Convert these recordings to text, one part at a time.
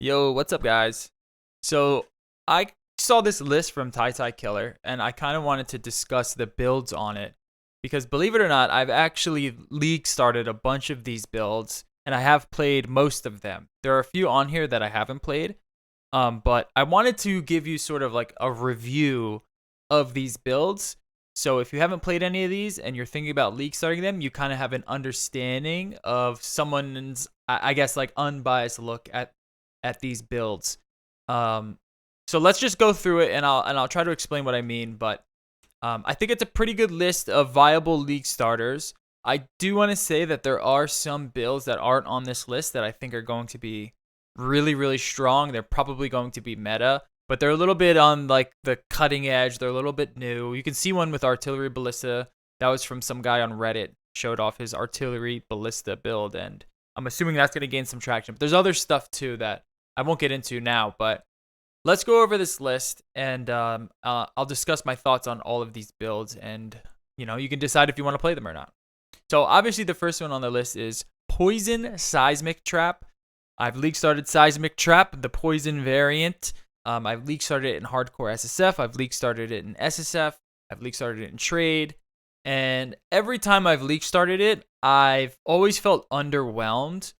Yo, what's up, guys? So I saw this list from Tai Killer, and I kind of wanted to discuss the builds on it because, believe it or not, I've actually league started a bunch of these builds, and I have played most of them. There are a few on here that I haven't played, but I wanted to give you sort of like a review of these builds. So if you haven't played any of these and you're thinking about league starting them, you kind of have an understanding of someone's, I guess, like unbiased look at these builds. Um, so let's just go through it, and I'll try to explain what I mean. But I think it's a pretty good list of viable league starters. I do want to say that there are some builds that aren't on this list that I think are going to be really, really strong. They're probably going to be meta, but they're a little bit on like the cutting edge. They're a little bit new. You can see one with artillery ballista. That was from some guy on Reddit. Showed off his artillery ballista build, and I'm assuming that's going to gain some traction. But there's other stuff too that I won't get into now, but let's go over this list, and I'll discuss my thoughts on all of these builds, and you can decide if you want to play them or not. So obviously the first one on the list is Poison Seismic Trap. I've league started Seismic Trap, the Poison variant. I've league started it in Hardcore SSF. I've league started it in SSF. I've league started it in Trade. And every time I've league started it, I've always felt underwhelmed.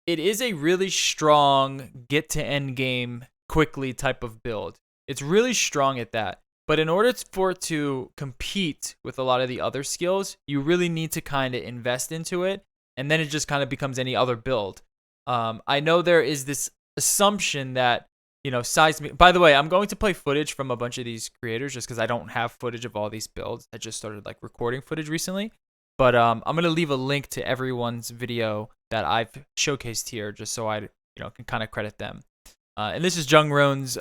It is a really strong get to end game quickly type of build. It's really strong at that. But in order for it to compete with a lot of the other skills, you really need to kind of invest into it. And then it just kind of becomes any other build. I know there is this assumption that, Seismic. By the way, I'm going to play footage from a bunch of these creators just because I don't have footage of all these builds. I just started like recording footage recently. But I'm going to leave a link to everyone's video that I've showcased here just so I can kind of credit them. And this is Jung Roan's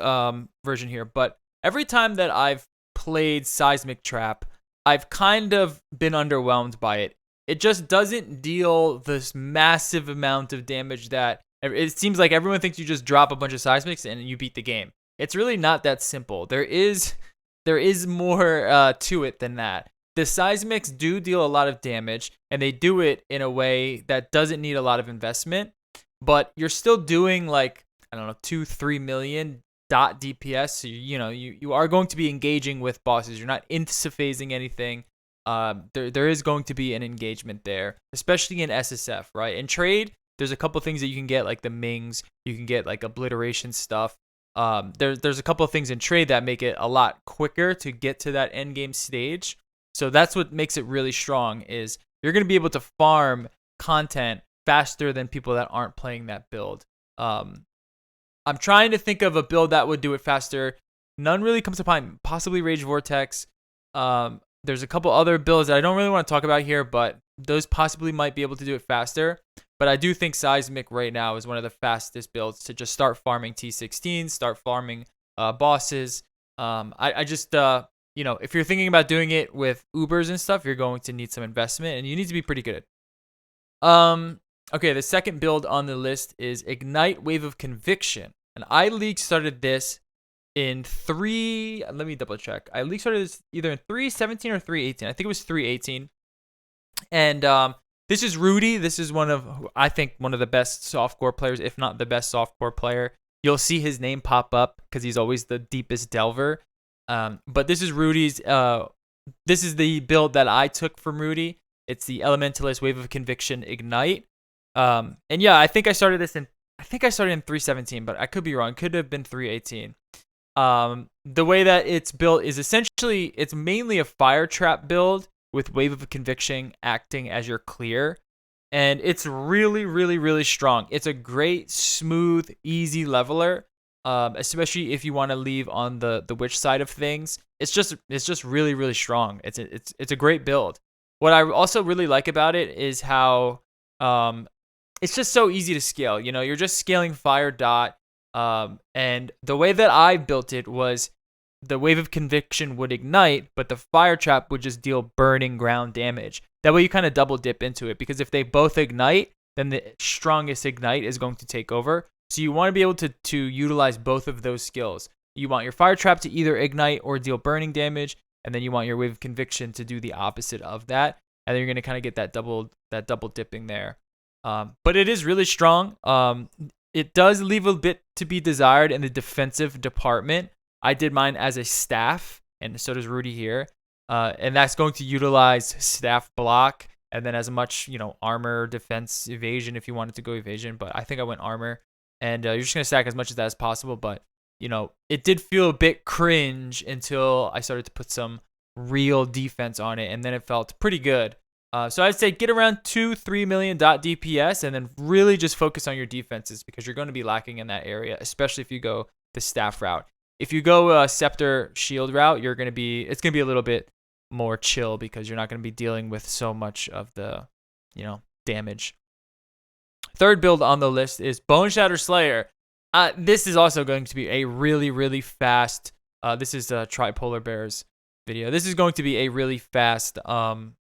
version here. But every time that I've played Seismic Trap, I've kind of been underwhelmed by it. It just doesn't deal this massive amount of damage that it seems like everyone thinks you just drop a bunch of seismics and you beat the game. It's really not that simple. There is more to it than that. The seismics do deal a lot of damage, and they do it in a way that doesn't need a lot of investment, but you're still doing like, I don't know, 2-3 million dot DPS. So you are going to be engaging with bosses. You're not interphasing anything. There is going to be an engagement there, especially in SSF, right? In Trade, there's a couple things that you can get, like the Mings. You can get like obliteration stuff. There's a couple of things in Trade that make it a lot quicker to get to that end game stage. So that's what makes it really strong, is you're going to be able to farm content faster than people that aren't playing that build. I'm trying to think of a build that would do it faster. None really comes to mind. Possibly Rage Vortex. There's a couple other builds that I don't really want to talk about here, but those possibly might be able to do it faster. But I do think Seismic right now is one of the fastest builds to just start farming T16, start farming bosses. I just, if you're thinking about doing it with Ubers and stuff, you're going to need some investment, and you need to be pretty good. Okay, the second build on the list is Ignite Wave of Conviction. And I league started this in let me double check. I league started this either in 3.17 or 3.18. I think it was 3.18. And this is Rudy. This is I think one of the best softcore players, if not the best softcore player. You'll see his name pop up because he's always the deepest delver. But this is Rudy's. This is the build that I took from Rudy. It's the Elementalist Wave of Conviction Ignite. And yeah, I think I started in 3.17, but I could be wrong. It could have been 3.18. The way that it's built is essentially, it's mainly a fire trap build with Wave of Conviction acting as your clear. And it's really, really, really strong. It's a great, smooth, easy leveler, especially if you want to leave on the witch side of things. It's just really, really strong. It's a great build. What I also really like about it is how it's just so easy to scale. You're just scaling fire dot. And the way that I built it was the Wave of Conviction would ignite, but the fire trap would just deal burning ground damage. That way you kind of double dip into it, because if they both ignite, then the strongest ignite is going to take over. So you want to be able to utilize both of those skills. You want your fire trap to either ignite or deal burning damage, and then you want your Wave of Conviction to do the opposite of that. And then you're going to kind of get that double dipping there. But it is really strong. it does leave a bit to be desired in the defensive department. I did mine as a staff, and so does Rudy here. And that's going to utilize staff block, and then as much, armor, defense, evasion if you wanted to go evasion. But I think I went armor, and you're just going to stack as much of that as possible. But, it did feel a bit cringe until I started to put some real defense on it, and then it felt pretty good. So I'd say get around 2-3 million DPS, and then really just focus on your defenses because you're going to be lacking in that area, especially if you go the staff route. If you go scepter shield route, it's going to be a little bit more chill because you're not going to be dealing with so much of the, damage. Third build on the list is Boneshatter Slayer. This is also going to be a really, really fast. This is Tripolar Bears video. This is going to be a really fast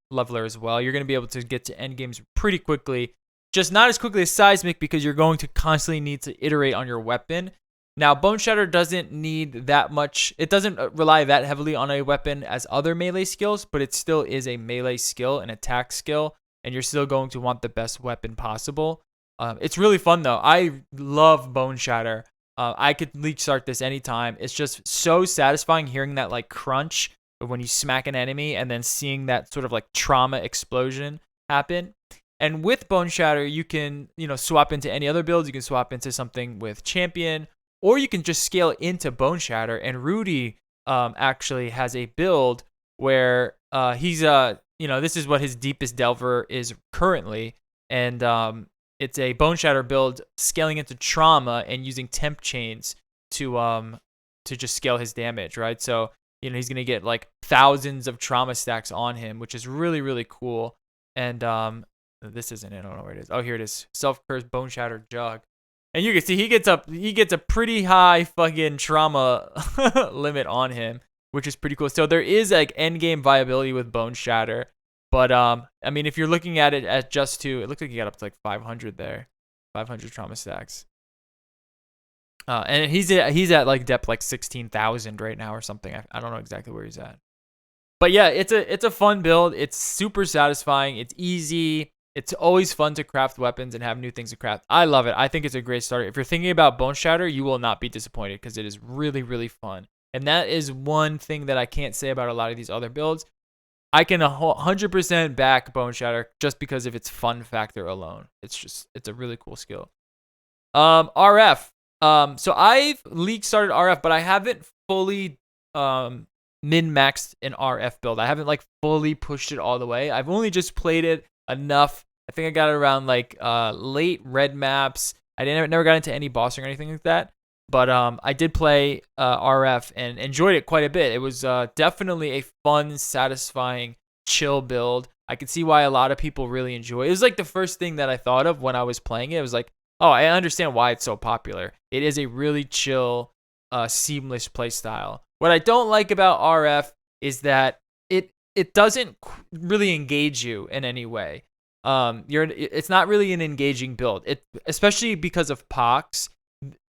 leveler as well. You're going to be able to get to end games pretty quickly, just not as quickly as Seismic because you're going to constantly need to iterate on your weapon. Now, Boneshatter doesn't need that much. It doesn't rely that heavily on a weapon as other melee skills, but it still is a melee skill, an attack skill, and you're still going to want the best weapon possible. It's really fun though. I love Boneshatter. I could leech start this anytime. It's just so satisfying hearing that like crunch when you smack an enemy and then seeing that sort of like trauma explosion happen. And with Boneshatter, you can, swap into any other builds. You can swap into something with champion, or you can just scale into Boneshatter. And Rudy actually has a build where he's this is what his deepest delver is currently, and it's a Boneshatter build scaling into trauma and using temp chains to just scale his damage, right? So he's gonna get like thousands of trauma stacks on him, which is really, really cool. And this isn't it. I don't know where it is. Oh, here it is. Self-cursed Boneshatter Jug. And you can see he gets a pretty high fucking trauma limit on him, which is pretty cool. So there is like end game viability with Boneshatter. But if you're looking at it at just it looks like you got up to like 500 there. 500 trauma stacks. And he's at like depth like 16,000 right now or something. I don't know exactly where he's at. But yeah, it's a fun build. It's super satisfying. It's easy. It's always fun to craft weapons and have new things to craft. I love it. I think it's a great starter. If you're thinking about Boneshatter, you will not be disappointed because it is really, really fun. And that is one thing that I can't say about a lot of these other builds. I can 100% back Boneshatter just because of its fun factor alone. It's a really cool skill. RF. So I've league started RF, but I haven't fully min-maxed an RF build. I haven't like fully pushed it all the way. I've only just played it enough. I think I got it around like late red maps. I never got into any bossing or anything like that. But I did play RF and enjoyed it quite a bit. It was definitely a fun, satisfying, chill build. I could see why a lot of people really enjoy it. It was like the first thing that I thought of when I was playing it. It was like, oh, I understand why it's so popular. It is a really chill, seamless play style. What I don't like about RF is that it doesn't really engage you in any way. It's not really an engaging build. Especially because of Pox.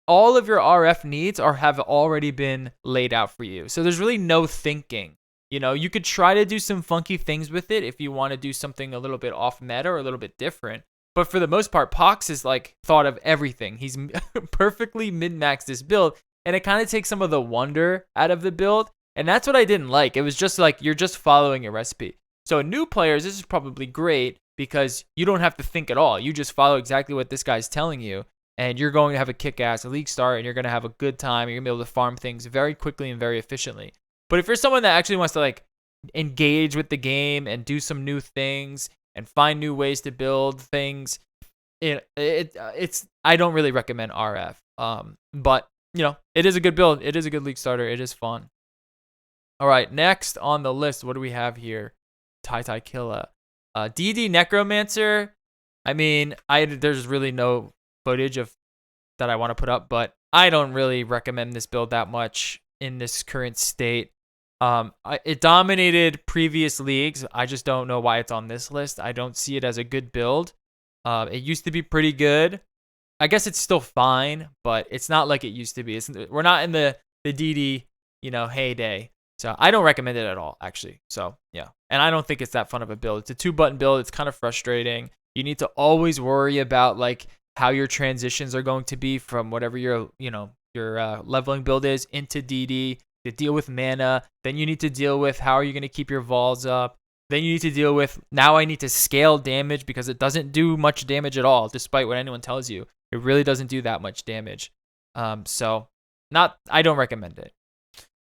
All of your RF needs have already been laid out for you. So there's really no thinking. You could try to do some funky things with it if you want to do something a little bit off meta or a little bit different. But for the most part, Pox is like thought of everything. He's perfectly min-maxed this build, and it kind of takes some of the wonder out of the build. And that's what I didn't like. It was just like you're just following a recipe. So new players, this is probably great because you don't have to think at all. You just follow exactly what this guy's telling you. And you're going to have a kick-ass league start, and you're going to have a good time. You're going to be able to farm things very quickly and very efficiently. But if you're someone that actually wants to like engage with the game and do some new things and find new ways to build things, I don't really recommend RF. But it is a good build. It is a good league starter. It is fun. All right, next on the list, what do we have here? Tai Killa, DD Necromancer. There's really no footage of that I want to put up, but I don't really recommend this build that much in this current state. It dominated previous leagues. I just don't know why it's on this list. I don't see it as a good build. It used to be pretty good. I guess it's still fine, but it's not like it used to be. We're not in the DD, heyday. So I don't recommend it at all, actually. So yeah, and I don't think it's that fun of a build. It's a 2-button build. It's kind of frustrating. You need to always worry about like how your transitions are going to be from whatever your leveling build is into DD, to deal with mana. Then you need to deal with how are you going to keep your vols up. Then you need to deal with, now I need to scale damage because it doesn't do much damage at all, despite what anyone tells you. It really doesn't do that much damage. So I don't recommend it.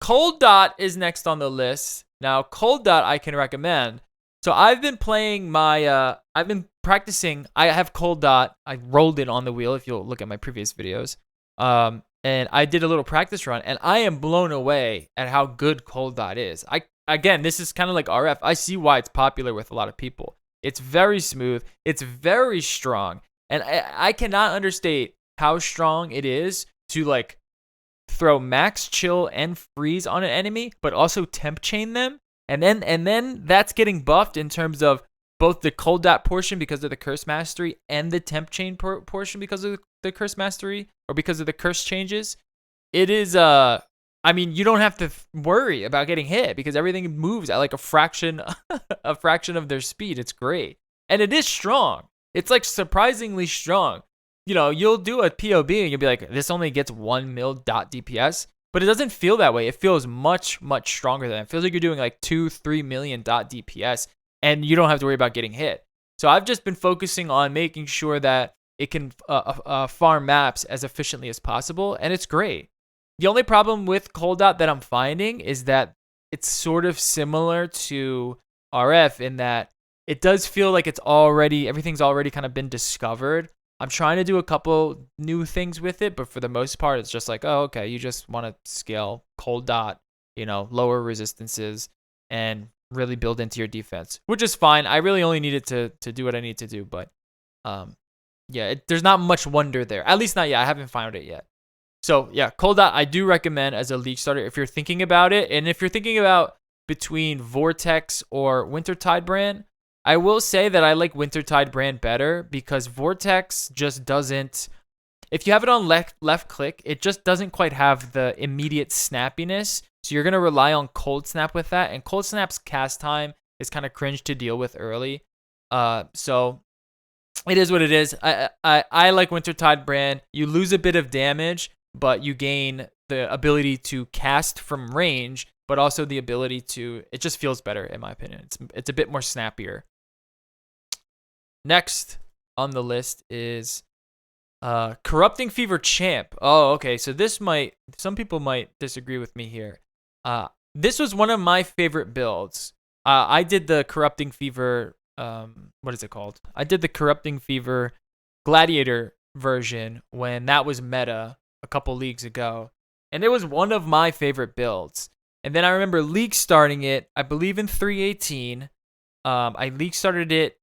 Cold Dot is next on the list. Now, Cold Dot I can recommend. So I've been playing I've been practicing. I have Cold Dot. I rolled it on the wheel if you'll look at my previous videos. And I did a little practice run, and I am blown away at how good Cold Dot is. Again, this is kind of like RF. I see why it's popular with a lot of people. It's very smooth. It's very strong. And I cannot understate how strong it is to like throw max chill and freeze on an enemy, but also temp chain them. And then that's getting buffed in terms of both the Cold Dot portion because of the curse mastery and the temp chain portion because of the curse mastery or because of the curse changes. It is I mean, you don't have to worry about getting hit because everything moves at like a fraction of their speed. It's great. And it is strong. It's like surprisingly strong. You know, you'll do a POB and you'll be like, this only gets 1 mil dot DPS, but it doesn't feel that way. It feels much, much stronger than that. It feels like you're doing like 2-3 million dot DPS and you don't have to worry about getting hit. So I've just been focusing on making sure that it can farm maps as efficiently as possible, and it's great. The only problem with Cold Dot that I'm finding is that it's sort of similar to RF in that it does feel like everything's already kind of been discovered. I'm trying to do a couple new things with it, but for the most part, it's just like, oh, okay, you just want to scale Cold Dot, lower resistances and really build into your defense, which is fine. I really only needed to do what I need to do, but yeah, there's not much wonder there. At least not yet. I haven't found it yet. So yeah, Cold Dot I do recommend as a league starter if you're thinking about it. And if you're thinking about between Vortex or Wintertide brand, I will say that I like Wintertide brand better because Vortex just doesn't, if you have it on left click, it just doesn't quite have the immediate snappiness. So you're going to rely on Cold Snap with that. And Cold Snap's cast time is kind of cringe to deal with early. So it is what it is. I like Wintertide brand. You lose a bit of damage, but you gain the ability to cast from range, but also the ability to, it just feels better in my opinion. It's a bit more snappier. Next on the list is Corrupting Fever Champ. Oh, okay. So some people might disagree with me here. This was one of my favorite builds. I did the Corrupting Fever, what is it called? I did the Corrupting Fever Gladiator version when that was meta a couple leagues ago, and it was one of my favorite builds. And then I remember league starting it, I believe in 318. I league started it.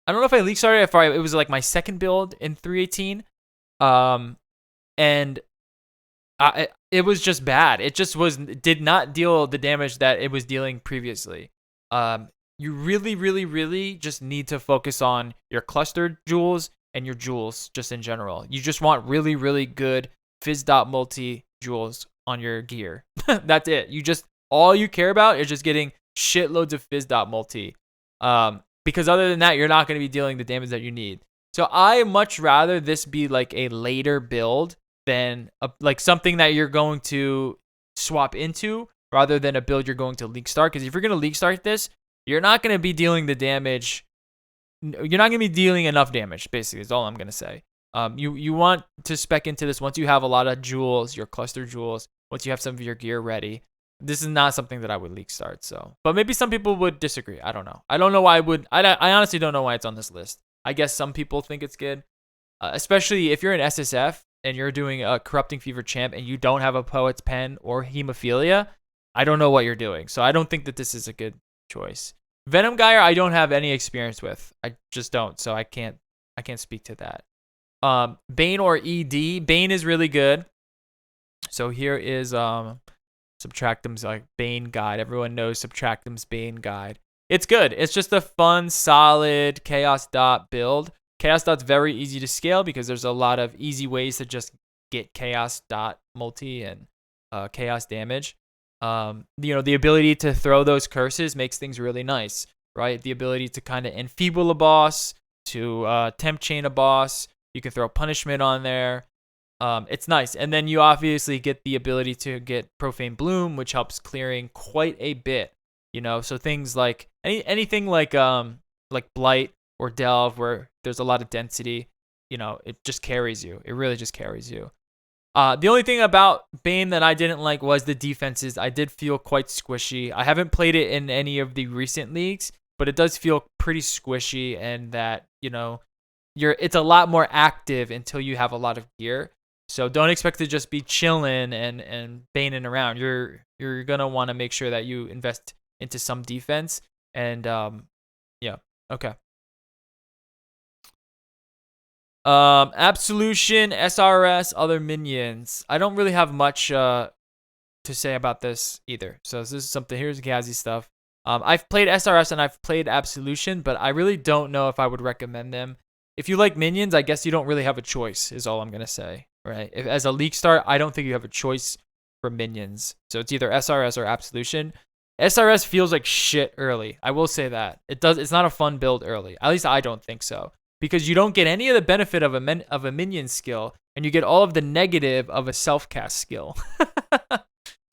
I don't know if I league started it it was like my second build in 318. And it was just bad. It just did not deal the damage that it was dealing previously. You really, really, really just need to focus on your clustered jewels and your jewels just in general. You just want really, really good Fizz multi jewels on your gear. That's it. All you care about is just getting shitloads of Fizz multi. Because other than that, you're not going to be dealing the damage that you need. So I much rather this be like a later build than like something that you're going to swap into rather than a build you're going to league start. Because if you're going to league start this, you're not going to be dealing the damage. You're not going to be dealing enough damage, basically, is all I'm going to say. You want to spec into this once you have a lot of jewels, your cluster jewels, once you have some of your gear ready. This is not something that I would league start. So, but maybe some people would disagree. I don't know. I don't know why I would. I honestly don't know why it's on this list. I guess some people think it's good, especially if you're an SSF and you're doing a Corrupting Fever Champ and you don't have a Poet's Pen or Hemophilia. I don't know what you're doing. So I don't think that this is a good choice. Venom Gyre, I don't have any experience with. I just don't. So I can't speak to that. Bane or ED. Bane is really good. So here is Subtractum's like Bane guide. Everyone knows Subtractum's Bane guide. It's good. It's just a fun, solid Chaos Dot build. Chaos Dot's very easy to scale because there's a lot of easy ways to just get Chaos Dot multi and chaos damage. The ability to throw those curses makes things really nice, right? The ability to kind of enfeeble a boss, to temp chain a boss. You can throw punishment on there. It's nice. And then you obviously get the ability to get Profane Bloom, which helps clearing quite a bit. So things like anything like Blight or Delve, where there's a lot of density, it just carries you. It really just carries you. The only thing about Bane that I didn't like was the defenses. I did feel quite squishy. I haven't played it in any of the recent leagues, but it does feel pretty squishy, and that, it's a lot more active until you have a lot of gear. So don't expect to just be chilling and Baning around. You're going to want to make sure that you invest into some defense. And yeah, okay. Absolution, SRS, other minions. I don't really have much to say about this either. So this is something. Here's Gazi stuff. I've played SRS and I've played Absolution, but I really don't know if I would recommend them. If you like minions, I guess you don't really have a choice, is all I'm gonna say. Right? As a league start, I don't think you have a choice for minions. So it's either SRS or Absolution. SRS feels like shit early. I will say that. It's not a fun build early. At least I don't think so. Because you don't get any of the benefit of a minion skill, and you get all of the negative of a self-cast skill.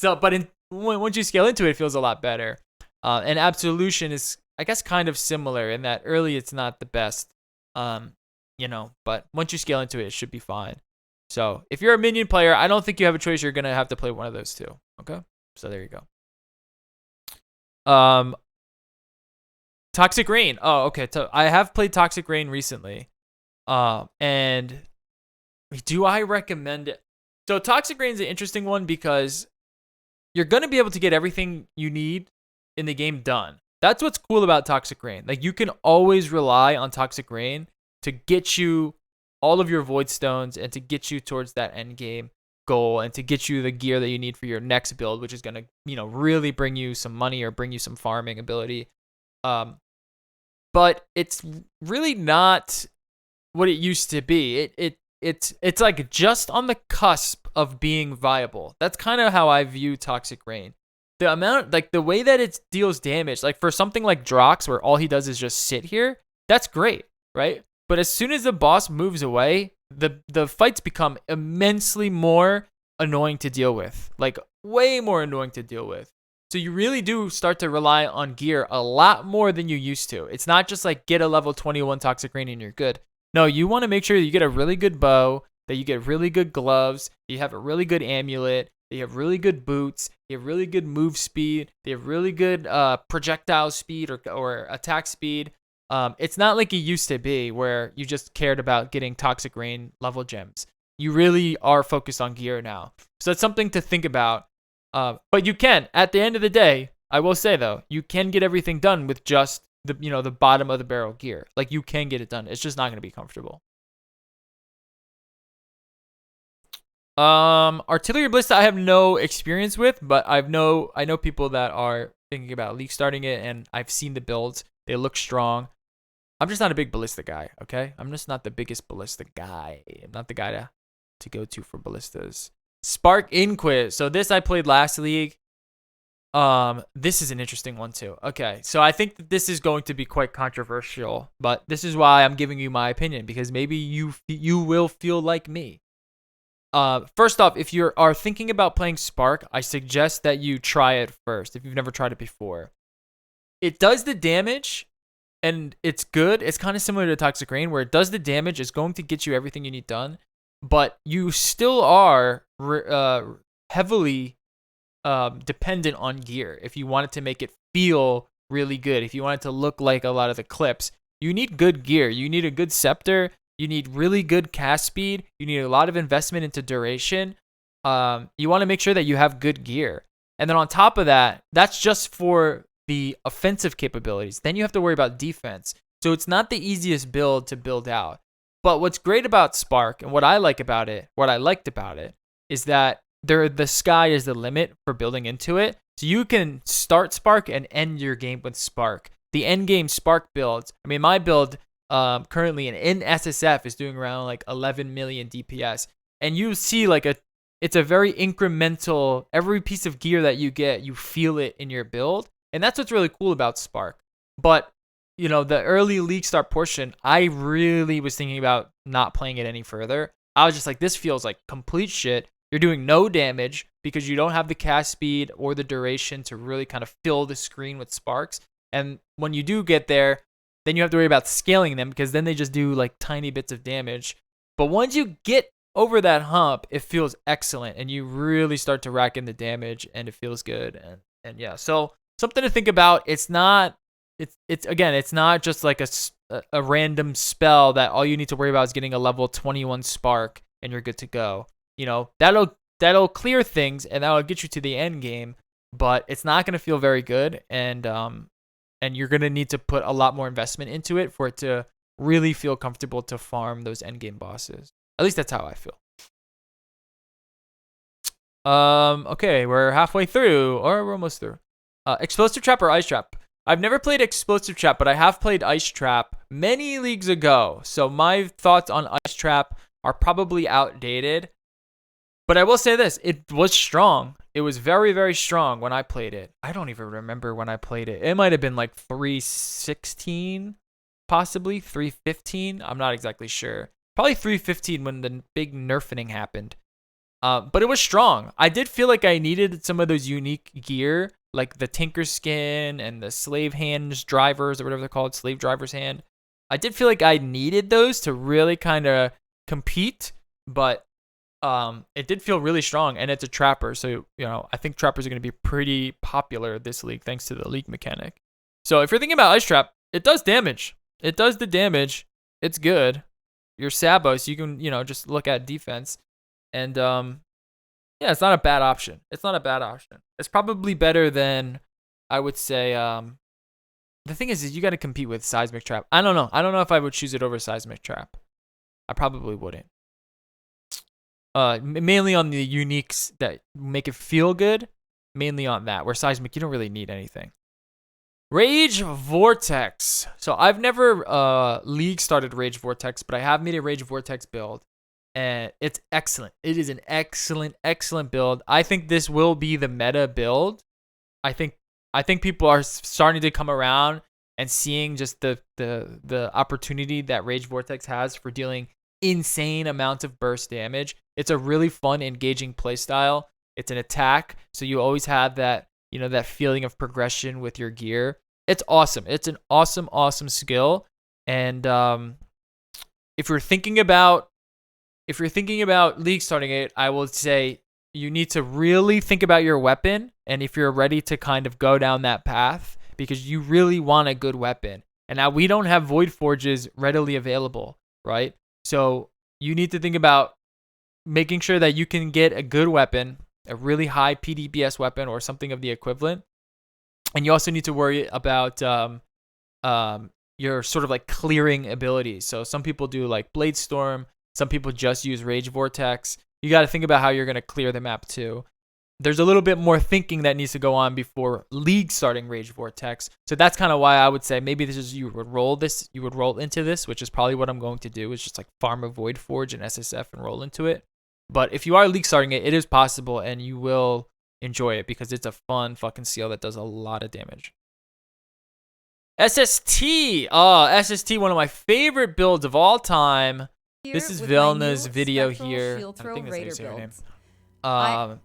But once you scale into it, it feels a lot better. And Absolution is, I guess, kind of similar in that early it's not the best, but once you scale into it, it should be fine. So if you're a minion player, I don't think you have a choice. You're going to have to play one of those two. Okay? So there you go. Toxic Rain. Oh, okay. I have played Toxic Rain recently. And do I recommend it? So Toxic Rain is an interesting one because you're going to be able to get everything you need in the game done. That's what's cool about Toxic Rain. Like, you can always rely on Toxic Rain to get you all of your Void Stones and to get you towards that end game goal and to get you the gear that you need for your next build, which is going to, really bring you some money or bring you some farming ability. But it's really not what it used to be. It's like just on the cusp of being viable. That's kind of how I view Toxic Rain. The amount, like the way that it deals damage, like for something like Drox, where all he does is just sit here, that's great, right? But as soon as the boss moves away, the fights become immensely more annoying to deal with, like way more annoying to deal with. So you really do start to rely on gear a lot more than you used to. It's not just like get a level 21 Toxic Rain and you're good. No, you want to make sure that you get a really good bow, that you get really good gloves, that you have a really good amulet, that you have really good boots, you have really good move speed, they have really good projectile speed or attack speed. It's not like it used to be where you just cared about getting Toxic Rain level gems. You really are focused on gear now. So that's something to think about. But you can, at the end of the day, I will say though, you can get everything done with just the bottom of the barrel gear. Like, you can get it done. It's just not going to be comfortable. Artillery Ballista I have no experience with, but I know people that are thinking about league starting it, and I've seen the builds. They look strong. I'm just not a big ballista guy, okay? I'm just not the biggest ballista guy. I'm not the guy to go to for ballistas. Spark Inquis. So this I played last league. This is an interesting one too. Okay, so I think that this is going to be quite controversial, but this is why I'm giving you my opinion, because maybe you will feel like me. First off, if you are thinking about playing Spark, I suggest that you try it first if you've never tried it before. It does the damage, and it's good. It's kind of similar to Toxic Rain, where it does the damage. It's going to get you everything you need done, but you still are heavily dependent on gear. If you want it to make it feel really good, if you want it to look like a lot of the clips, you need good gear. You need a good scepter. You need really good cast speed. You need a lot of investment into duration. You want to make sure that you have good gear. And then on top of that, that's just for the offensive capabilities. Then you have to worry about defense. So it's not the easiest build to build out. But what's great about Spark, and what I liked about it, is that the sky is the limit for building into it. So you can start Spark and end your game with Spark. The end game Spark builds, I mean, my build currently in SSF is doing around like 11 million DPS. And you see it's a very incremental, every piece of gear that you get, you feel it in your build. And that's what's really cool about Spark. But the early league start portion, I really was thinking about not playing it any further. I was just like, this feels like complete shit. You're doing no damage because you don't have the cast speed or the duration to really kind of fill the screen with sparks. And when you do get there, then you have to worry about scaling them because then they just do like tiny bits of damage. But once you get over that hump, it feels excellent and you really start to rack in the damage and it feels good. And yeah, so something to think about. It's not just like a random spell that all you need to worry about is getting a level 21 spark and you're good to go. That'll clear things and that'll get you to the end game, but it's not going to feel very good, and you're going to need to put a lot more investment into it for it to really feel comfortable to farm those end game bosses. At least that's how I feel. Okay, we're halfway through, or we're almost through. Explosive Trap or Ice Trap? I've never played Explosive Trap, but I have played Ice Trap many leagues ago. So my thoughts on Ice Trap are probably outdated. But I will say this, it was strong. It was very, very strong when I played it. I don't even remember when I played it. It might have been like 316, possibly 315. I'm not exactly sure. Probably 315 when the big nerfing happened. But it was strong. I did feel like I needed some of those unique gear, like the Tinker Skin and the Slave Hands drivers or whatever they're called, Slave Driver's Hand. I did feel like I needed those to really kind of compete, but it did feel really strong, and it's a trapper, so I think trappers are going to be pretty popular this league thanks to the league mechanic. So if you're thinking about Ice Trap, it does damage. It does the damage. It's good. You're Sabo, so you can just look at defense, and yeah, it's not a bad option. It's probably better than, I would say. The thing is you got to compete with Seismic Trap. I don't know if I would choose it over Seismic Trap. I probably wouldn't. Mainly on the uniques that make it feel good. Mainly on that. Where Seismic, you don't really need anything. Rage Vortex. So I've never league started Rage Vortex, but I have made a Rage Vortex build. And it's excellent. It is an excellent, excellent build. I think this will be the meta build. I think people are starting to come around and seeing just the opportunity that Rage Vortex has for dealing insane amounts of burst damage. It's a really fun, engaging playstyle. It's an attack, so you always have that that feeling of progression with your gear. It's awesome. It's an awesome, awesome skill. And if you're thinking about league starting it, I will say you need to really think about your weapon, and if you're ready to kind of go down that path, because you really want a good weapon. And now we don't have Void Forges readily available, right? So you need to think about making sure that you can get a good weapon, a really high PDBS weapon or something of the equivalent. And you also need to worry about your sort of like clearing abilities. So some people do like Blade Storm. Some people just use Rage Vortex. You got to think about how you're going to clear the map too. There's a little bit more thinking that needs to go on before league starting Rage Vortex. So that's kind of why I would say maybe you would roll into this, which is probably what I'm going to do, is just like farm a Void Forge and SSF and roll into it. But if you are league starting it, it is possible and you will enjoy it because it's a fun fucking skill that does a lot of damage. SST. SST, one of my favorite builds of all time. This is Vilna's video here. I think that's how you say her name.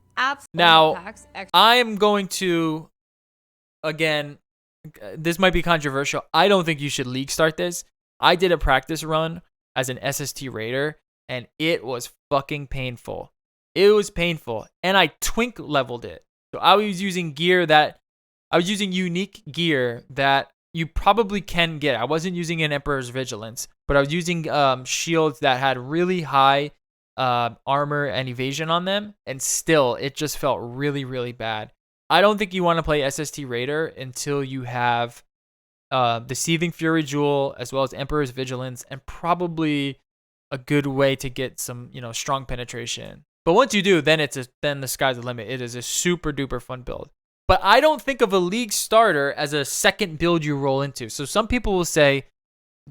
Now, I am going to, again, this might be controversial. I don't think you should league start this. I did a practice run as an SST raider, and it was fucking painful. It was painful, and I twink leveled it. So I was using unique gear that you probably can get. I wasn't using an Emperor's Vigilance, but I was using shields that had really high armor and evasion on them, and still it just felt really, really bad. I don't think you want to play SST Raider until you have the Seething Fury Jewel as well as Emperor's Vigilance, and probably a good way to get some strong penetration. But once you do, then then the sky's the limit. It is a super duper fun build. But I don't think of a league starter as a second build you roll into. So some people will say,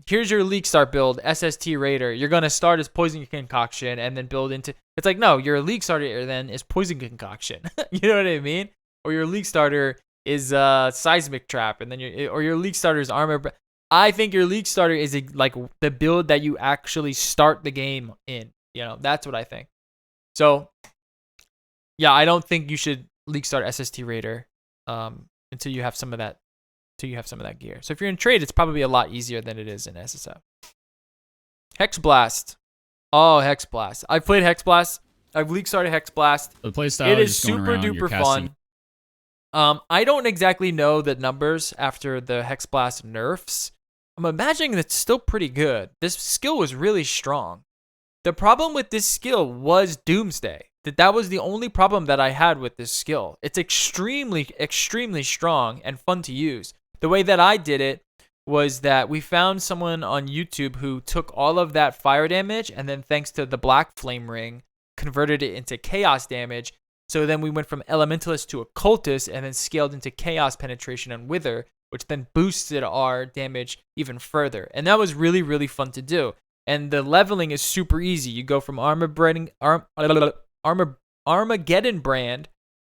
here's your league start build, SST Raider. You're going to start as Poison Concoction and then build into... It's like, no, your league starter then is Poison Concoction. You know what I mean? Or your league starter is Seismic Trap, and then your league starter is Armor... I think your league starter is like the build that you actually start the game in. That's what I think. So, yeah, I don't think you should league start SST Raider until you have some of that. Until you have some of that gear. So if you're in trade, it's probably a lot easier than it is in SSF. Hexblast. Oh, Hexblast. I've played Hexblast. I've league started Hexblast. The playstyle It is super duper fun. I don't exactly know the numbers after the Hexblast nerfs. I'm imagining it's still pretty good. This skill was really strong. The problem with this skill was Doomsday. That was the only problem that I had with this skill. It's extremely, extremely strong and fun to use. The way that I did it was that we found someone on YouTube who took all of that fire damage and then, thanks to the Black Flame Ring, converted it into chaos damage. So then we went from Elementalist to Occultist and then scaled into Chaos Penetration and Wither, which then boosted our damage even further. And that was really, really fun to do. And the leveling is super easy. You go from Armageddon Brand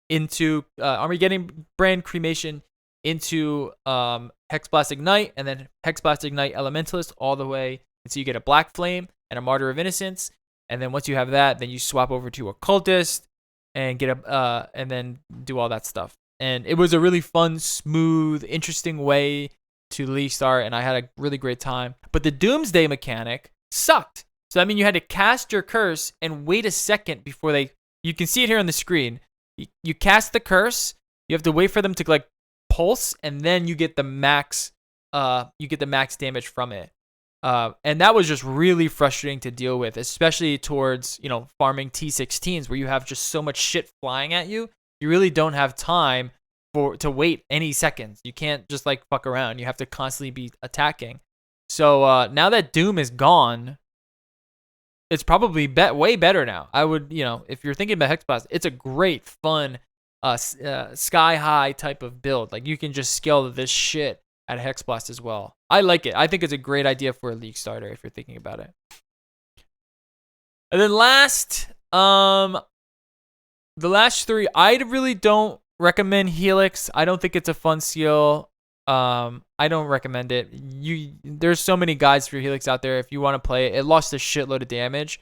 into Armageddon Brand Cremation into Hexblast Ignite, and then Hexblast Ignite Elementalist all the way until you get a Black Flame and a Martyr of Innocence. And then once you have that, then you swap over to Occultist and get and then do all that stuff. And it was a really fun, smooth, interesting way to league start, and I had a really great time. But the Doomsday mechanic sucked. So I mean, you had to cast your curse and wait a second before you can see it here on the screen. You cast the curse, you have to wait for them to like pulse, and then you get the max damage from it. And that was just really frustrating to deal with, especially towards, farming T16s where you have just so much shit flying at you. You really don't have time to wait any seconds. You can't just like fuck around. You have to constantly be attacking. So now that Doom is gone, it's probably way better now. I would, if you're thinking about Hexblast, it's a great, fun, sky high type of build. Like you can just scale this shit at Hexblast as well. I like it. I think it's a great idea for a league starter if you're thinking about it. And then the last three, I really don't recommend Helix. I don't think it's a fun skill. I don't recommend it. There's so many guides for Helix out there. If you want to play it, it lost a shitload of damage.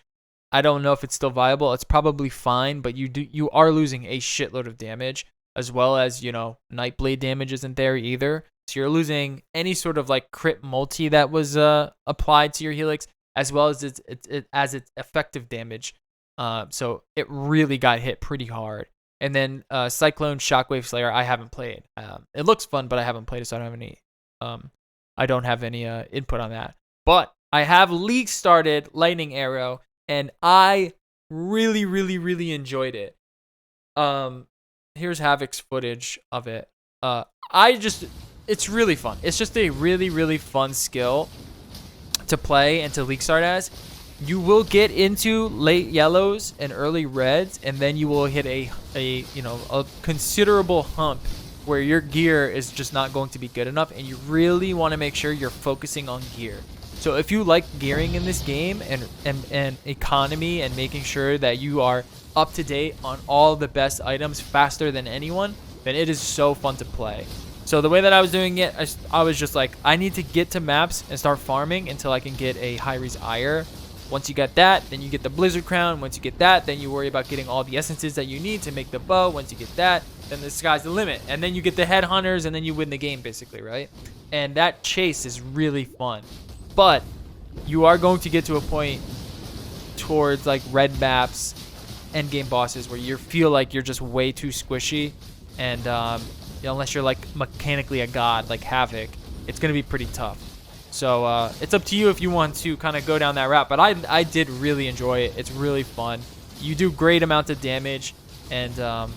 I don't know if it's still viable. It's probably fine, but you are losing a shitload of damage, as well as, Nightblade damage isn't there either. So you're losing any sort of like crit multi that was applied to your Helix, as well as its effective damage. So it really got hit pretty hard. And then Cyclone Shockwave Slayer, I haven't played. It looks fun, but I haven't played it, so I don't have any input on that. But I have league started Lightning Arrow, and I really, really, really enjoyed it. Here's Havoc's footage of it. It's really fun. It's just a really, really fun skill to play and to league start as. You will get into late yellows and early reds, and then you will hit a considerable hump where your gear is just not going to be good enough, and you really want to make sure you're focusing on gear. So if you like gearing in this game and economy and making sure that you are up to date on all the best items faster than anyone, then it is so fun to play. So the way that I was doing it, I was just like, I need to get to maps and start farming until I can get a Hyries Ire. Once you get that, then you get the Blizzard Crown. Once you get that, then you worry about getting all the essences that you need to make the bow. Once you get that, then the sky's the limit. And then you get the Headhunters, and then you win the game, basically, right? And that chase is really fun. But you are going to get to a point towards, like, red maps, endgame bosses, where you feel like you're just way too squishy. And unless you're, like, mechanically a god, like Havoc, it's going to be pretty tough. So it's up to you if you want to kind of go down that route. But I did really enjoy it. It's really fun. You do great amounts of damage. And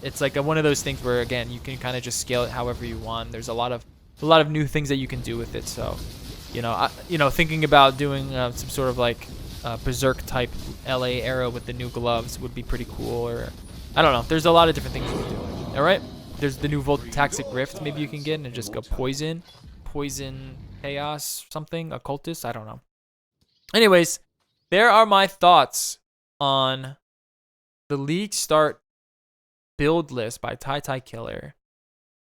it's like one of those things where, again, you can kind of just scale it however you want. There's a lot of new things that you can do with it. So, thinking about doing some sort of like Berserk type LA arrow with the new gloves would be pretty cool. Or I don't know. There's a lot of different things you can do. All right. There's the new Voltaxic Rift maybe you can get and just go poison, chaos, something, occultist, I don't know. Anyways, there are my thoughts on the league start build list by TyTy Killer.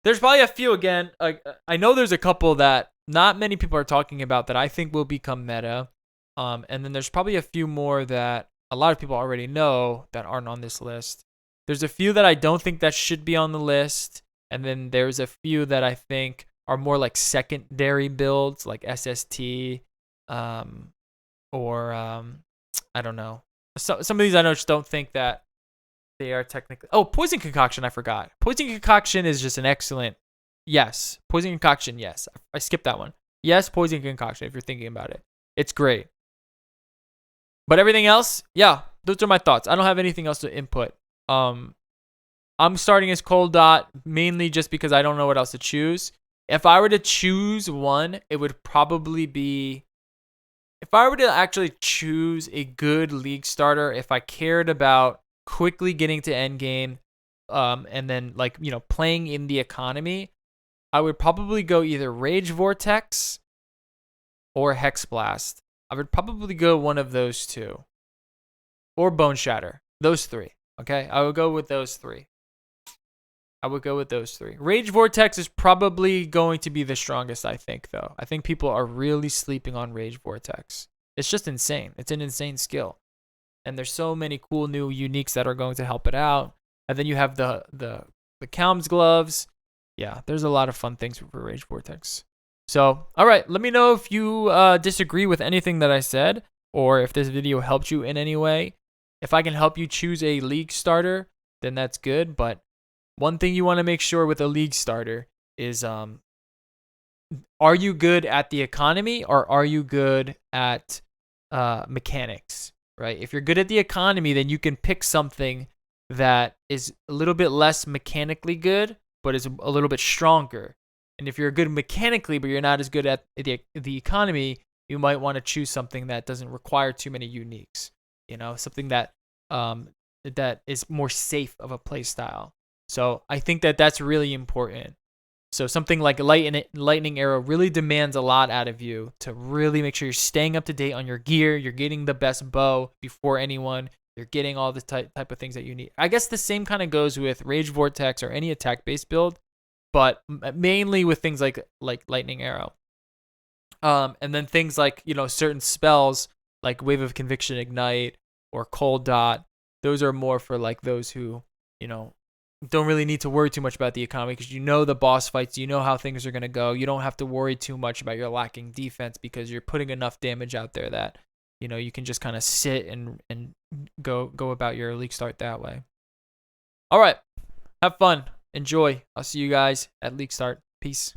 There's probably a few again. I know there's a couple that not many people are talking about that I think will become meta. And then there's probably a few more that a lot of people already know that aren't on this list. There's a few that I don't think that should be on the list. And then there's a few that I think are more like secondary builds, like SST, or I don't know. So some of these I just don't think that they are technically. Oh, poison concoction! I forgot. Poison concoction is just an excellent. Yes, poison concoction. Yes, I skipped that one. Yes, poison concoction. If you're thinking about it, it's great. But everything else, yeah, those are my thoughts. I don't have anything else to input. I'm starting as cold dot mainly just because I don't know what else to choose. If I were to choose one, it would probably be. If I were to actually choose a good league starter, if I cared about quickly getting to end game, and then playing in the economy, I would probably go either Rage Vortex or Hexblast. I would probably go one of those two, or Boneshatter. Those three. Okay, I would go with those three. Rage Vortex is probably going to be the strongest, I think, though. I think people are really sleeping on Rage Vortex. It's just insane. It's an insane skill. And there's so many cool new uniques that are going to help it out. And then you have the Calm's gloves. Yeah, there's a lot of fun things for Rage Vortex. So, all right, let me know if you disagree with anything that I said, or if this video helped you in any way. If I can help you choose a league starter, then that's good. But one thing you want to make sure with a league starter is, are you good at the economy or are you good at mechanics, right? If you're good at the economy, then you can pick something that is a little bit less mechanically good, but is a little bit stronger. And if you're good mechanically, but you're not as good at the economy, you might want to choose something that doesn't require too many uniques. Something that that is more safe of a play style. So I think that that's really important. So something like Lightning Arrow really demands a lot out of you to really make sure you're staying up to date on your gear. You're getting the best bow before anyone. You're getting all the type of things that you need. I guess the same kind of goes with Rage Vortex or any attack-based build, but mainly with things like Lightning Arrow. And then things like, certain spells like Wave of Conviction Ignite or Cold Dot. Those are more for like those who, don't really need to worry too much about the economy because the boss fights, how things are going to go. You don't have to worry too much about your lacking defense because you're putting enough damage out there that, you can just kind of sit and go about your league start that way. All right. Have fun. Enjoy. I'll see you guys at league start. Peace.